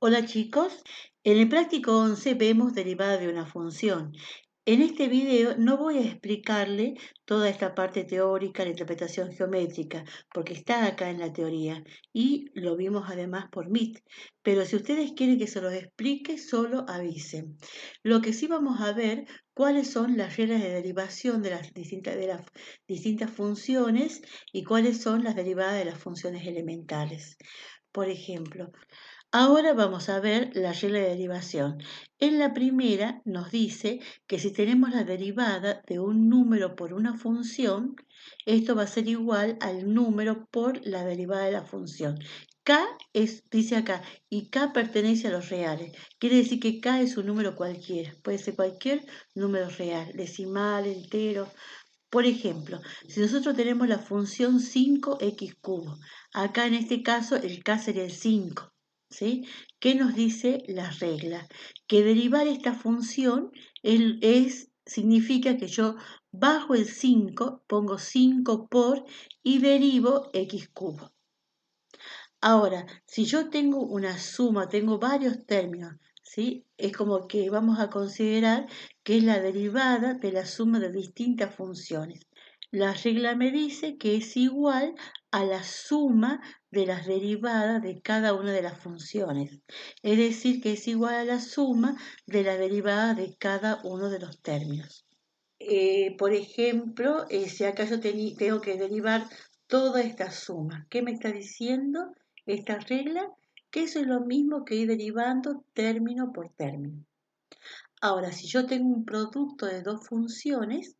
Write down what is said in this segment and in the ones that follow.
Hola chicos, en el práctico 11 vemos derivada de una función. En este video no voy a explicarle toda esta parte teórica, la interpretación geométrica, porque está acá en la teoría y lo vimos además por Meet. Pero si ustedes quieren que se los explique, solo avisen. Lo que sí vamos a ver cuáles son las reglas de derivación de las distintas funciones y cuáles son las derivadas de las funciones elementales. Por ejemplo, ahora vamos a ver la regla de derivación. En la primera nos dice que si tenemos la derivada de un número por una función, esto va a ser igual al número por la derivada de la función. Dice acá, y K pertenece a los reales. Quiere decir que K es un número cualquiera. Puede ser cualquier número real, decimal, entero. Por ejemplo, si nosotros tenemos la función 5x cubo, acá en este caso el K sería el 5. ¿Sí? ¿Qué nos dice la regla? Que derivar esta función significa que yo bajo el 5, pongo 5 por y derivo x cubo. Ahora, si yo tengo una suma, tengo varios términos, ¿sí? Es como que vamos a considerar que es la derivada de la suma de distintas funciones. La regla me dice que es igual a la suma de las derivadas de cada una de las funciones. Es decir, que es igual a la suma de la derivada de cada uno de los términos. Por ejemplo, si acá yo tengo que derivar toda esta suma, ¿qué me está diciendo esta regla? Que eso es lo mismo que ir derivando término por término. Ahora, si yo tengo un producto de dos funciones,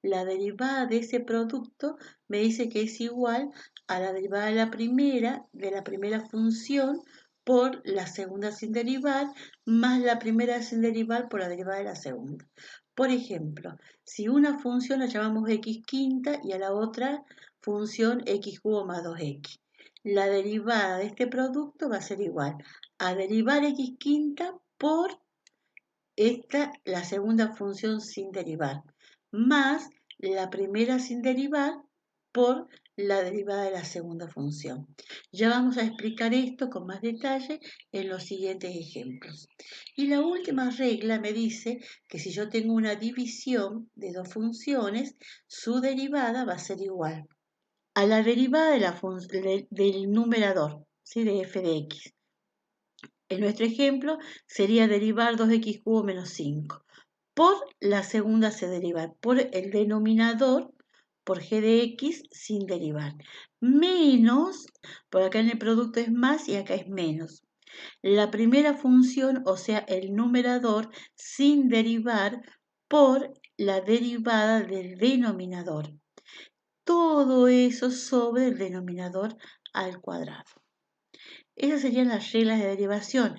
la derivada de ese producto me dice que es igual a la derivada de la primera función por la segunda sin derivar, más la primera sin derivar por la derivada de la segunda. Por ejemplo, si una función la llamamos x quinta y a la otra función x cubo más 2x, la derivada de este producto va a ser igual a derivar x quinta por la segunda función sin derivar, más la primera sin derivar por la derivada de la segunda función. Ya vamos a explicar esto con más detalle en los siguientes ejemplos. Y la última regla me dice que si yo tengo una división de dos funciones, su derivada va a ser igual a la derivada del numerador, ¿sí? De f de x. En nuestro ejemplo sería derivar 2x cubo menos 5. Por la segunda se deriva por el denominador, por g de x sin derivar. Menos, por acá en el producto es más y acá es menos. La primera función, o sea, el numerador sin derivar por la derivada del denominador. Todo eso sobre el denominador al cuadrado. Esas serían las reglas de derivación.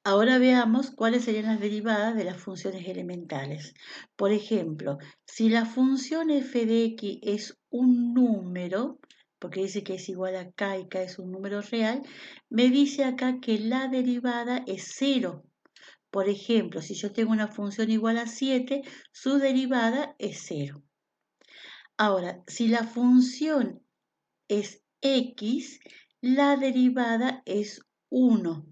Ahora veamos cuáles serían las derivadas de las funciones elementales. Por ejemplo, si la función f de x es un número, porque dice que es igual a k y k es un número real, me dice acá que la derivada es 0. Por ejemplo, si yo tengo una función igual a 7, su derivada es 0. Ahora, si la función es x, la derivada es 1.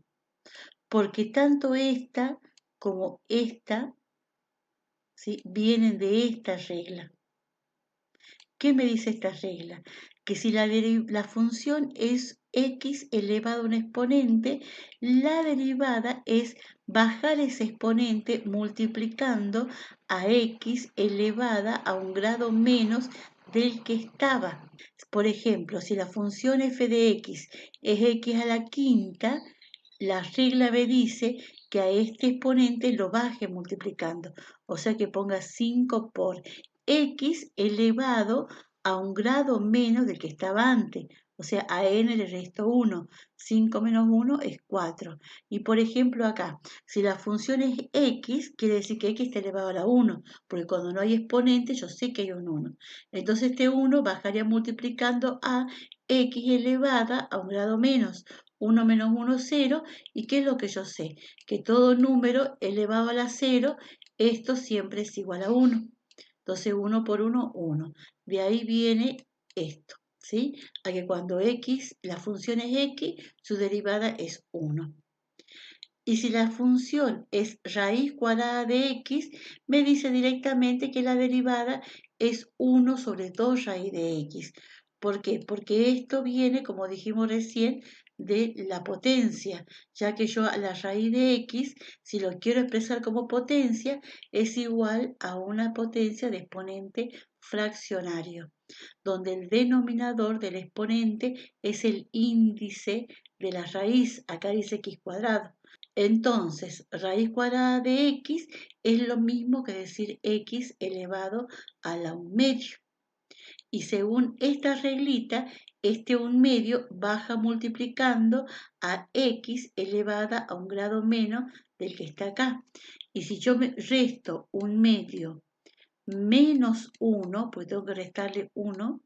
Porque tanto esta como esta, ¿sí? Vienen de esta regla. ¿Qué me dice esta regla? Que si la función es x elevado a un exponente, la derivada es bajar ese exponente multiplicando a x elevada a un grado menos del que estaba. Por ejemplo, si la función f de x es x a la quinta, la regla me dice que a este exponente lo baje multiplicando, o sea que ponga 5 por x elevado a un grado menos del que estaba antes, o sea, a n le resto 1, 5 menos 1 es 4. Y por ejemplo acá, si la función es x, quiere decir que x está elevado a la 1, porque cuando no hay exponente yo sé que hay un 1. Entonces este 1 bajaría multiplicando a x elevada a un grado menos, 1 menos 1, 0. ¿Y qué es lo que yo sé? Que todo número elevado a la 0, esto siempre es igual a 1. Entonces 1 por 1, 1. De ahí viene esto, ¿sí? A que cuando x, la función es x, su derivada es 1. Y si la función es raíz cuadrada de x, me dice directamente que la derivada es 1 sobre 2 raíz de x. ¿Por qué? Porque esto viene, como dijimos recién, de la potencia, ya que yo a la raíz de x, si lo quiero expresar como potencia, es igual a una potencia de exponente fraccionario, donde el denominador del exponente es el índice de la raíz, acá dice x cuadrado. Entonces, raíz cuadrada de x es lo mismo que decir x elevado a la 1/2. Y según esta reglita, este 1/2 baja multiplicando a x elevada a un grado menos del que está acá. Y si yo me resto 1/2 menos 1, pues tengo que restarle 1,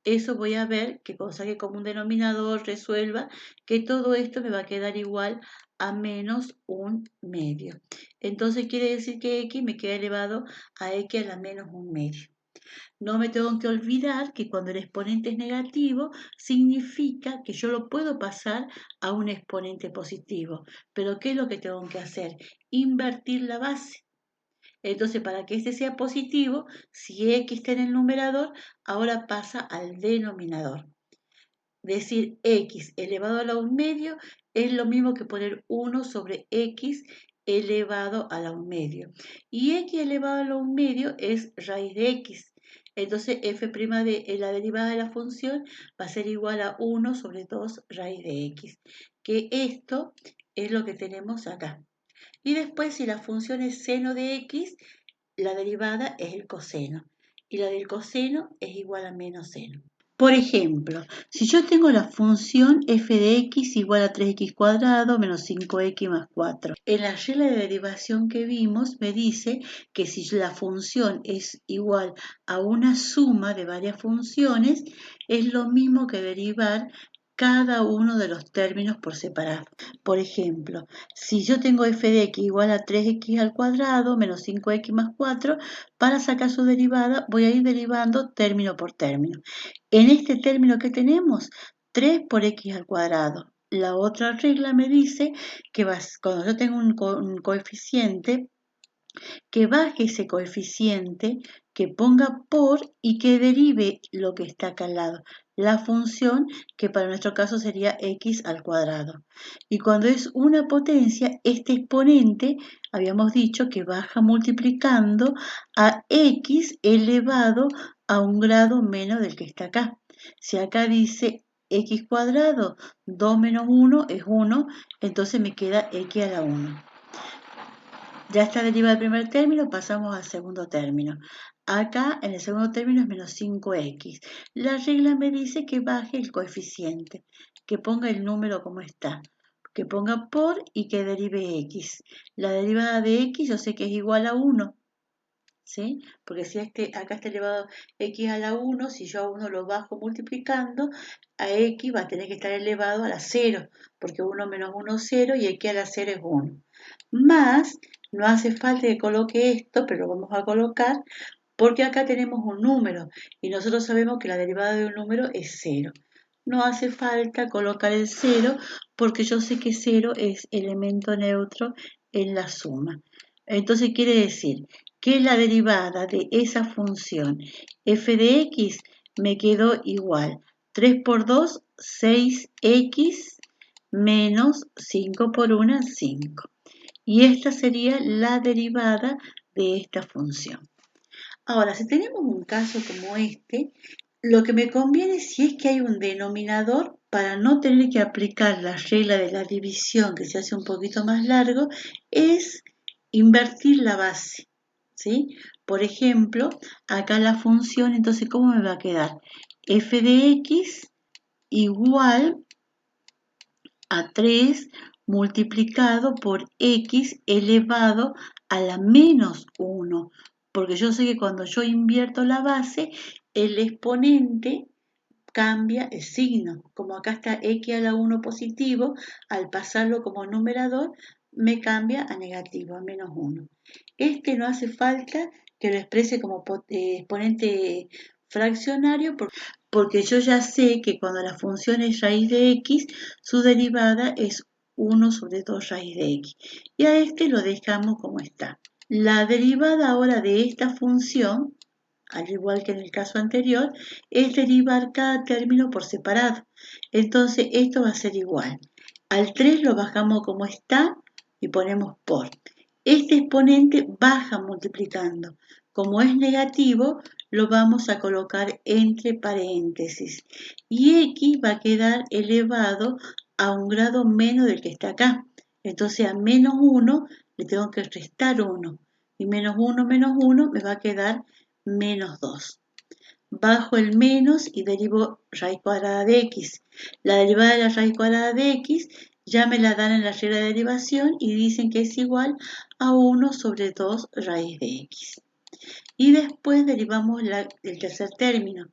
eso voy a ver que cuando saque como un denominador, resuelva, que todo esto me va a quedar igual a menos 1/2. Entonces quiere decir que x me queda elevado a x a la menos 1/2. No me tengo que olvidar que cuando el exponente es negativo, significa que yo lo puedo pasar a un exponente positivo. Pero ¿qué es lo que tengo que hacer? Invertir la base. Entonces, para que este sea positivo, si x está en el numerador, ahora pasa al denominador. Decir x elevado a la 1/2 es lo mismo que poner 1 sobre x elevado a la 1/2. Y x elevado a la 1/2 es raíz de x. Entonces, f' de la derivada de la función va a ser igual a 1 sobre 2 raíz de x. Que esto es lo que tenemos acá. Y después, si la función es seno de x, la derivada es el coseno. Y la del coseno es igual a menos seno. Por ejemplo, si yo tengo la función f de x igual a 3x cuadrado menos 5x más 4. En la regla de derivación que vimos me dice que si la función es igual a una suma de varias funciones, es lo mismo que derivar cada uno de los términos por separado. Por ejemplo, si yo tengo f de x igual a 3x al cuadrado menos 5x más 4, para sacar su derivada voy a ir derivando término por término. En este término que tenemos, 3 por x al cuadrado. La otra regla me dice que cuando yo tengo un coeficiente, que baje ese coeficiente, que ponga por y que derive lo que está acá al lado, la función que para nuestro caso sería x al cuadrado. Y cuando es una potencia, este exponente, habíamos dicho que baja multiplicando a x elevado a un grado menos del que está acá. Si acá dice x cuadrado, 2 menos 1 es 1, entonces me queda x a la 1. Ya está derivado el primer término, pasamos al segundo término. Acá en el segundo término es menos 5x. La regla me dice que baje el coeficiente, que ponga el número como está, que ponga por y que derive x. La derivada de x yo sé que es igual a 1, ¿sí? Porque si acá está elevado x a la 1, si yo a 1 lo bajo multiplicando, a x va a tener que estar elevado a la 0, porque 1 menos 1 es 0 y x a la 0 es 1. Más, no hace falta que coloque esto, pero lo vamos a colocar porque acá tenemos un número y nosotros sabemos que la derivada de un número es 0. No hace falta colocar el 0 porque yo sé que 0 es elemento neutro en la suma. Entonces quiere decir que la derivada de esa función f de x me quedó igual. 3 por 2, 6x menos 5 por 1, 5. Y esta sería la derivada de esta función. Ahora, si tenemos un caso como este, lo que me conviene, si es que hay un denominador, para no tener que aplicar la regla de la división, que se hace un poquito más largo, es invertir la base, ¿sí? Por ejemplo, acá la función, entonces, ¿cómo me va a quedar? F de x igual a 3 multiplicado por x elevado a la menos 1, porque yo sé que cuando yo invierto la base, el exponente cambia el signo. Como acá está x a la 1 positivo, al pasarlo como numerador, me cambia a negativo, a menos 1. Este no hace falta que lo exprese como exponente fraccionario porque yo ya sé que cuando la función es raíz de x, su derivada es 1 sobre 2 raíz de x. Y a este lo dejamos como está. La derivada ahora de esta función, al igual que en el caso anterior, es derivar cada término por separado. Entonces esto va a ser igual. Al 3 lo bajamos como está y ponemos por. Este exponente baja multiplicando. Como es negativo, lo vamos a colocar entre paréntesis. Y x va a quedar elevado a un grado menos del que está acá. Entonces a menos 1 le tengo que restar 1. Y menos 1 me va a quedar menos 2. Bajo el menos y derivo raíz cuadrada de x. La derivada de la raíz cuadrada de x ya me la dan en la regla de derivación y dicen que es igual a 1 sobre 2 raíz de x. Y después derivamos el tercer término.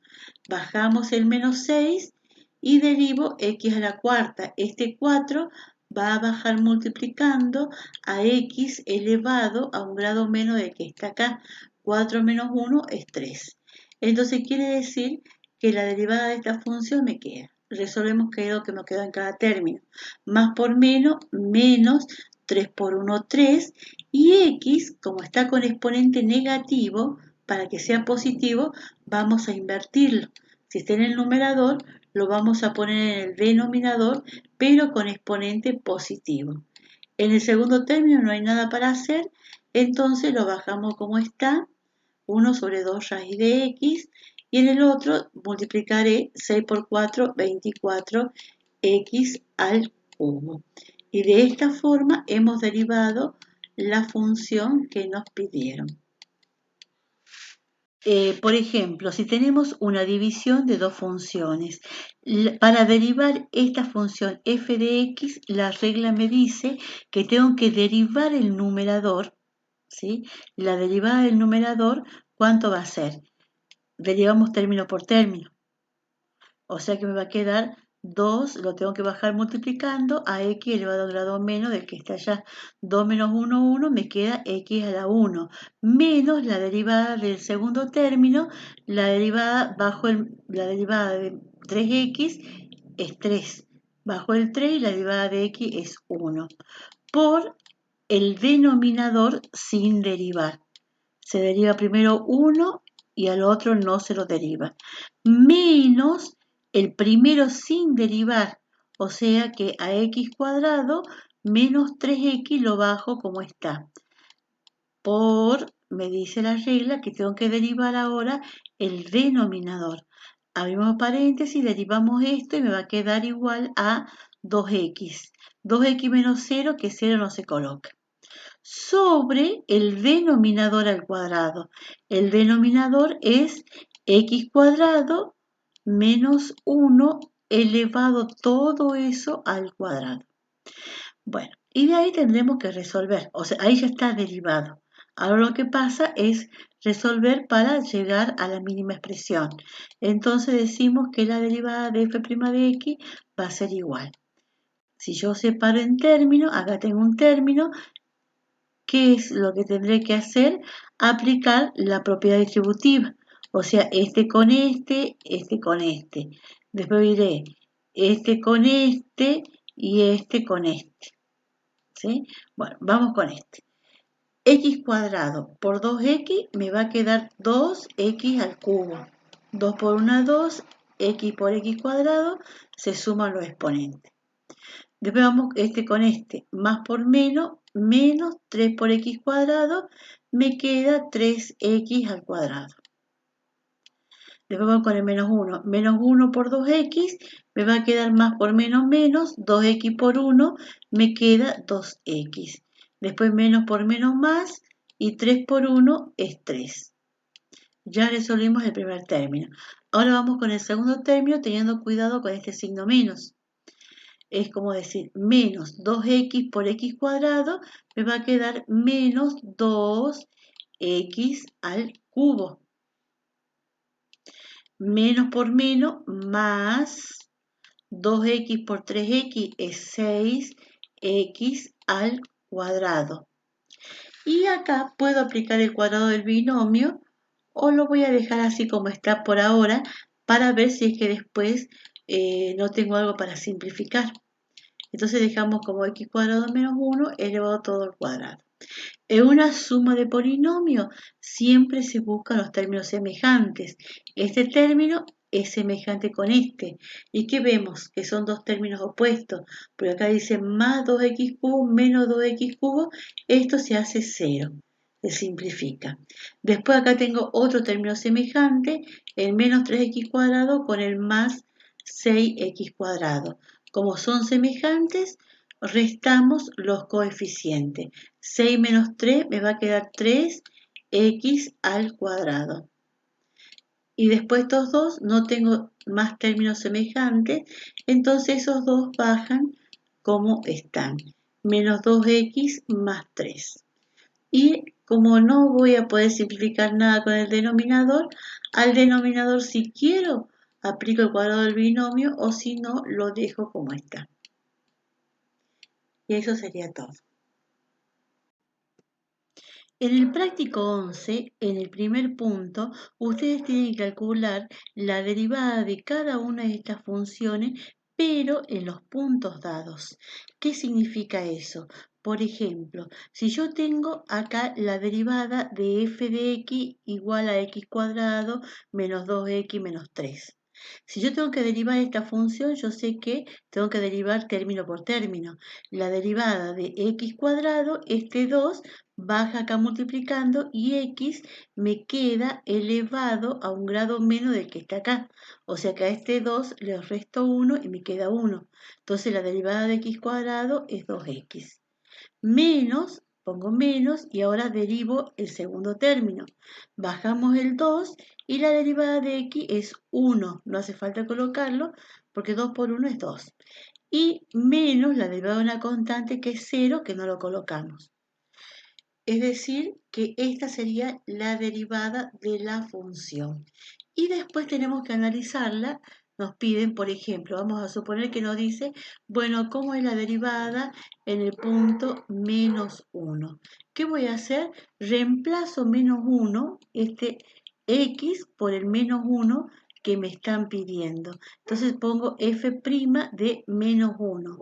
Bajamos el menos 6 y derivo x a la cuarta. Este 4 va a bajar multiplicando a x elevado a un grado menos del que está acá. 4 menos 1 es 3. Entonces quiere decir que la derivada de esta función me queda. Resolvemos qué es lo que nos queda en cada término. Más por menos, menos 3 por 1, 3. Y x, como está con exponente negativo, para que sea positivo, vamos a invertirlo. Si está en el numerador, lo vamos a poner en el denominador, pero con exponente positivo. En el segundo término no hay nada para hacer, entonces lo bajamos como está, 1 sobre 2 raíz de x, y en el otro multiplicaré 6 por 4, 24, x al cubo. Y de esta forma hemos derivado la función que nos pidieron. Por ejemplo, si tenemos una división de dos funciones, para derivar esta función f de x, la regla me dice que tengo que derivar el numerador, ¿sí? La derivada del numerador, ¿cuánto va a ser? Derivamos término por término. O sea que me va a quedar 2, lo tengo que bajar multiplicando a x elevado al grado menos del que está allá. 2 menos 1, 1, me queda x a la 1, menos la derivada del segundo término, la derivada la derivada de 3x es 3, bajo el 3 y la derivada de x es 1, por el denominador sin derivar. Se deriva primero 1 y al otro no se lo deriva. Menos el primero sin derivar, o sea que a x cuadrado menos 3x lo bajo como está. Por, me dice la regla que tengo que derivar ahora el denominador. Abrimos paréntesis, derivamos esto y me va a quedar igual a 2x. 2x menos 0, que 0 no se coloca. Sobre el denominador al cuadrado. El denominador es x cuadrado menos 1 elevado todo eso al cuadrado. Bueno, y de ahí tendremos que resolver, o sea, ahí ya está derivado. Ahora lo que pasa es resolver para llegar a la mínima expresión. Entonces decimos que la derivada de f' de x va a ser igual. Si yo separo en términos, acá tengo un término, ¿qué es lo que tendré que hacer? Aplicar la propiedad distributiva. O sea, este con este con este. Después diré este con este y este con este. ¿Sí? Bueno, vamos con este. X cuadrado por 2x me va a quedar 2x al cubo. 2 por 1, 2, x por x cuadrado, se suman los exponentes. Después vamos este con este, más por menos, menos 3 por x cuadrado, me queda 3x al cuadrado. Después vamos con el menos 1, menos 1 por 2x, me va a quedar más por menos menos, 2x por 1, me queda 2x. Después menos por menos más, y 3 por 1 es 3. Ya resolvimos el primer término. Ahora vamos con el segundo término, teniendo cuidado con este signo menos. Es como decir, menos 2x por x cuadrado, me va a quedar menos 2x al cubo. Menos por menos, más 2x por 3x es 6x al cuadrado. Y acá puedo aplicar el cuadrado del binomio, o lo voy a dejar así como está por ahora, para ver si es que después no tengo algo para simplificar. Entonces dejamos como x cuadrado menos 1 elevado todo al cuadrado. En una suma de polinomios siempre se buscan los términos semejantes. Este término es semejante con este. ¿Y qué vemos? Que son dos términos opuestos. Porque acá dice más 2x cubo menos 2x cubo. Esto se hace 0. Se simplifica. Después acá tengo otro término semejante, el menos 3x cuadrado con el más 6x cuadrado. Como son semejantes, restamos los coeficientes. 6 menos 3 me va a quedar 3x al cuadrado. Y después estos dos no tengo más términos semejantes, entonces esos dos bajan como están. Menos 2x más 3. Y como no voy a poder simplificar nada con el denominador, al denominador si quiero aplico el cuadrado del binomio o si no lo dejo como está. Y eso sería todo. En el práctico 11, en el primer punto, ustedes tienen que calcular la derivada de cada una de estas funciones, pero en los puntos dados. ¿Qué significa eso? Por ejemplo, si yo tengo acá la derivada de f de x igual a x cuadrado menos 2x menos 3. Si yo tengo que derivar esta función, yo sé que tengo que derivar término por término. La derivada de x cuadrado, este 2, baja acá multiplicando y x me queda elevado a un grado menos del que está acá. O sea que a este 2 le resto 1 y me queda 1. Entonces la derivada de x cuadrado es 2x. Menos, pongo menos y ahora derivo el segundo término. Bajamos el 2 y la derivada de x es 1. No hace falta colocarlo porque 2 por 1 es 2. Y menos la derivada de una constante que es 0 que no lo colocamos. Es decir, que esta sería la derivada de la función. Y después tenemos que analizarla. Nos piden, por ejemplo, vamos a suponer que nos dice, bueno, ¿cómo es la derivada en el punto menos 1? ¿Qué voy a hacer? Reemplazo menos 1, este x, por el menos 1 que me están pidiendo. Entonces pongo f' de menos 1.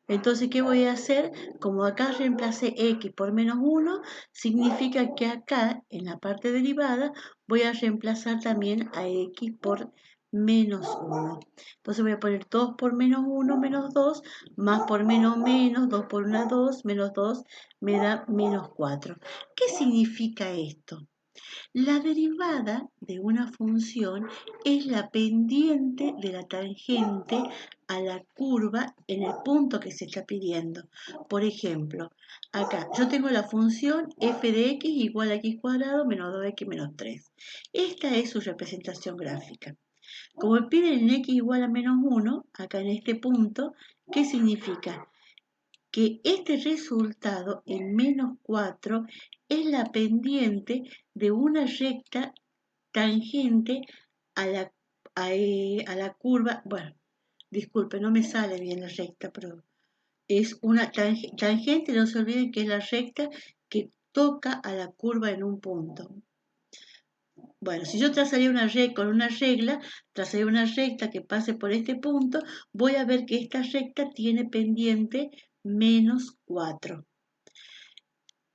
Entonces, ¿qué voy a hacer? Como acá reemplacé x por menos 1, significa que acá, en la parte derivada, voy a reemplazar también a x por menos 1. Entonces voy a poner 2 por menos 1 menos 2, más por menos menos, 2 por 1 2, menos 2 me da menos 4. ¿Qué significa esto? La derivada de una función es la pendiente de la tangente a la curva en el punto que se está pidiendo. Por ejemplo, acá yo tengo la función f de x igual a x cuadrado menos 2x menos 3. Esta es su representación gráfica. Como me piden x igual a menos 1, acá en este punto, ¿qué significa? Que este resultado, el menos 4, es la pendiente de una recta tangente a la curva. Bueno, disculpe, no me sale bien la recta, pero es una tangente, no se olviden que es la recta que toca a la curva en un punto. Bueno, si yo trazaría con una regla, trazaría una recta que pase por este punto, voy a ver que esta recta tiene pendiente menos 4.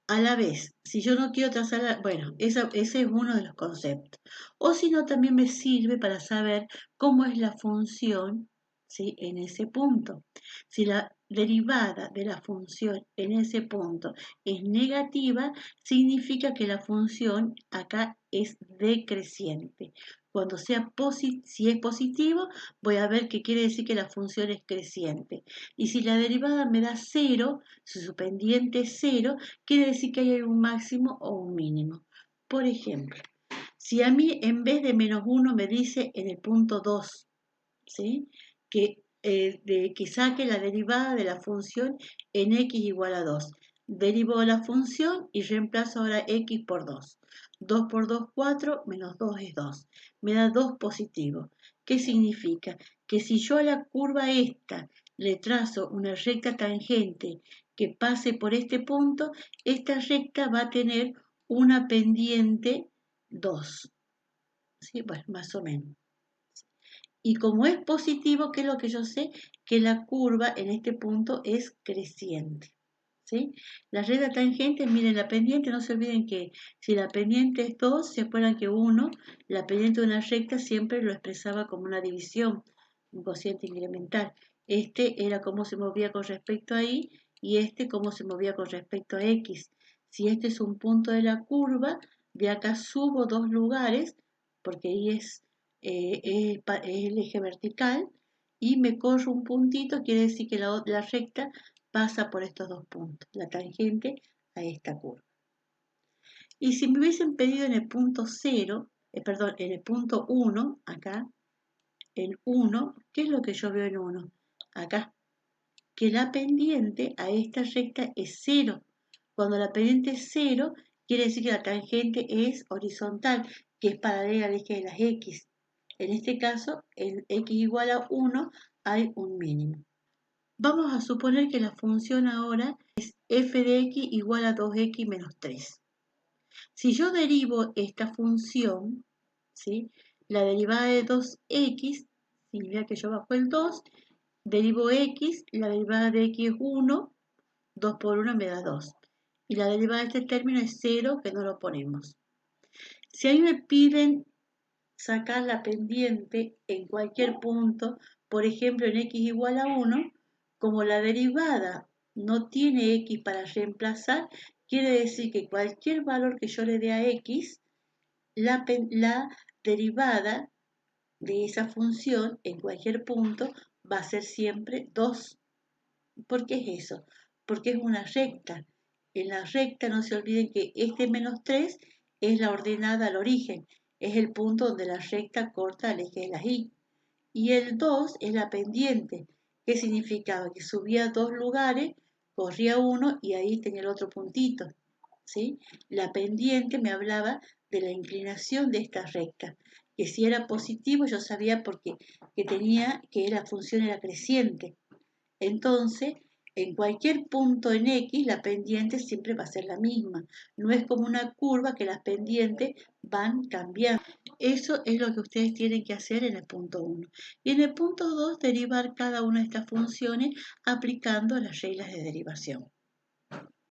A la vez, si yo no quiero trazar, bueno, ese es uno de los conceptos. O si no, también me sirve para saber cómo es la función, ¿sí?, en ese punto. Si la derivada de la función en ese punto es negativa, significa que la función acá es decreciente. Cuando si es positivo, voy a ver que quiere decir que la función es creciente. Y si la derivada me da 0, si su pendiente es 0, quiere decir que hay un máximo o un mínimo. Por ejemplo, si a mí en vez de menos 1 me dice en el punto 2, ¿sí?, que saque la derivada de la función en x igual a 2. Derivo la función y reemplazo ahora x por 2. 2 por 2, 4, menos 2 es 2. Me da 2 positivo. ¿Qué significa? Que si yo a la curva esta le trazo una recta tangente que pase por este punto, esta recta va a tener una pendiente 2. ¿Sí? Bueno, más o menos. Y como es positivo, ¿qué es lo que yo sé? Que la curva en este punto es creciente. ¿Sí? La regla tangente, miren, la pendiente, no se olviden que si la pendiente es 2, se acuerdan que 1, la pendiente de una recta siempre lo expresaba como una división, un cociente incremental. Este era cómo se movía con respecto a y este cómo se movía con respecto a x. Si este es un punto de la curva, de acá subo 2 lugares, porque y es el eje vertical, y me corro un puntito, quiere decir que la recta pasa por estos dos puntos, la tangente a esta curva. Y si me hubiesen pedido en el punto 0, perdón, en el punto 1, acá, en 1, ¿qué es lo que yo veo en 1? Acá, que la pendiente a esta recta es 0. Cuando la pendiente es 0, quiere decir que la tangente es horizontal, que es paralela al eje de las x. En este caso, en x igual a 1 hay un mínimo. Vamos a suponer que la función ahora es f de x igual a 2x menos 3. Si yo derivo esta función, ¿sí? La derivada de 2x, significa que yo bajo el 2, derivo x, la derivada de x es 1, 2 por 1 me da 2. Y la derivada de este término es 0, que no lo ponemos. Si a mí me piden sacar la pendiente en cualquier punto, por ejemplo en x igual a 1, como la derivada no tiene x para reemplazar, quiere decir que cualquier valor que yo le dé a x, la derivada de esa función en cualquier punto va a ser siempre 2. ¿Por qué es eso? Porque es una recta. En la recta no se olviden que este menos 3 es la ordenada al origen, es el punto donde la recta corta el eje de las y. Y el 2 es la pendiente. ¿Qué significaba? Que subía 2 lugares, corría uno y ahí tenía el otro puntito. ¿Sí? La pendiente me hablaba de la inclinación de esta recta, que si era positivo yo sabía porque que tenía que la función era creciente. Entonces, en cualquier punto en X, la pendiente siempre va a ser la misma. No es como una curva que las pendientes van cambiando. Eso es lo que ustedes tienen que hacer en el punto 1. Y en el punto 2, derivar cada una de estas funciones aplicando las reglas de derivación.